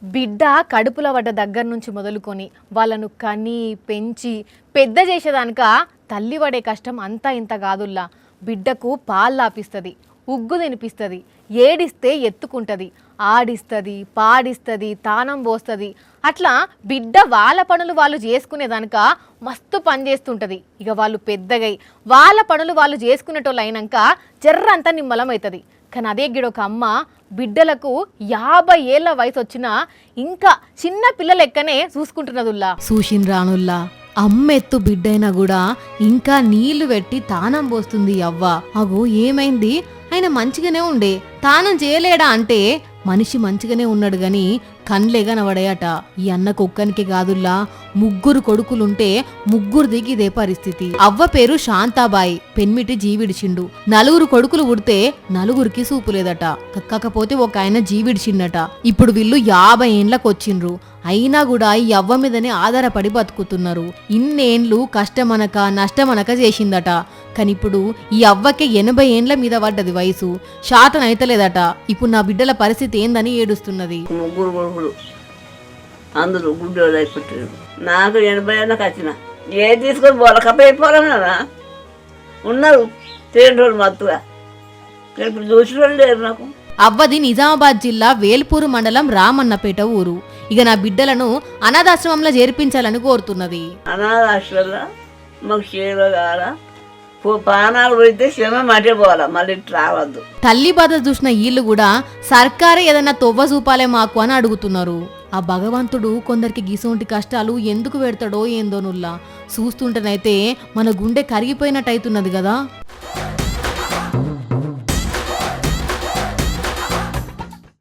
బిడ్డ కడుపుల పడ్డ దగ్గర నుంచి మొదలుకొని వాళ్ళను కని పెంచి పెద్ద చేసేదానిక తల్లి పడే కష్టం అంతా ఇంత కాదుల్లా. బిడ్డకు పాలు లాపిస్తుంది, ఉగ్గు తినిపిస్తుంది, ఏడిస్తే ఎత్తుకుంటుంది, ఆడిస్తుంది, పాడిస్తుంది, తానం పోస్తుంది. అట్లా బిడ్డ వాళ్ళ పనులు వాళ్ళు చేసుకునేదానిక మస్తు పని చేస్తుంటుంది. ఇక వాళ్ళు పెద్దగై వాళ్ళ పనులు వాళ్ళు చేసుకునేటోళ్ళు అయినాక జర్రంతా నిమ్మలం అవుతుంది. కానీ అదే గిడొక అమ్మ బిడ్డలకు 50 ఏళ్ల వయసు వచ్చినా ఇంకా చిన్న పిల్ల లెక్కనే చూసుకుంటున్నదుల్లా. చూసిన రానుల్లా అమ్మెత్తు బిడ్డైనా కూడా ఇంకా నీళ్లు పెట్టి తానం పోస్తుంది అవ్వ. అగో ఏమైంది, ఆయన మంచిగానే ఉండే తానం చేయలేడా అంటే మనిషి మంచిగానే ఉన్నాడు గాని కన్లేగనవడయట. ఈ అన్న కుక్కనికి కాదుల్లా, 3 కొడుకులుంటే 3 ఇదే పరిస్థితి. అవ్వ పేరు శాంతాబాయి, పెన్మిటి జీవిడిచిండు. 4 కొడుకులు పుడితే 4కి సూపులేదట. కాకపోతే ఒక ఆయన జీవిడిచిండట. ఇప్పుడు వీళ్ళు 50 ఏండ్లకు వచ్చిండ్రు. అయినా కూడా ఈ అవ్వ మీదనే ఆధారపడి బతుకుతున్నారు. ఇన్నేండ్లు కష్టమనక నష్టమనక చేసిందట. కానీ ఇప్పుడు ఈ అవ్వకే 80 ఏండ్ల మీద పడ్డది వయసు. శాతం అయితలేదట. ఇప్పుడు నా బిడ్డల పరిస్థితి ఏందని ఏడుస్తున్నది. 3 కొడుకులు, అందరూ గుడ్డోళ్ళు అయిపోతారు. నాకు 80 ఏళ్ళకి వచ్చిన ఏది తీసుకొని బొలకపోయిపోరా ఉన్నారు తేండ్రోళ్ళు మత్తుగా. ఇప్పుడు చూసిన వాళ్ళు లేరు నాకు. అవ్వది నిజామాబాద్ జిల్లా వేల్పూరు మండలం రామన్నపేట ఊరు. ఇక నా బిడ్డలను అనాథాశ్రమంలో చేర్పించాలని కోరుతున్నది. అనాథాశ్రమంలో మాకు చేలో కాల పానాలు పోయితే క్షమ మటే పోవాలా, మళ్ళీ రావద్దు. తల్లి బాధ చూసిన వీళ్ళు కూడా సర్కారే ఏదైనా తొవ్వ చూపాలే మాకు అని అడుగుతున్నారు. ఆ భగవంతుడు కొందరికి గిసోంటి కష్టాలు ఎందుకు పెడతాడో ఏందోనుల్లా. చూస్తుంటేనైతే మన గుండె కరిగిపోయినట్టు అవుతున్నది కదా.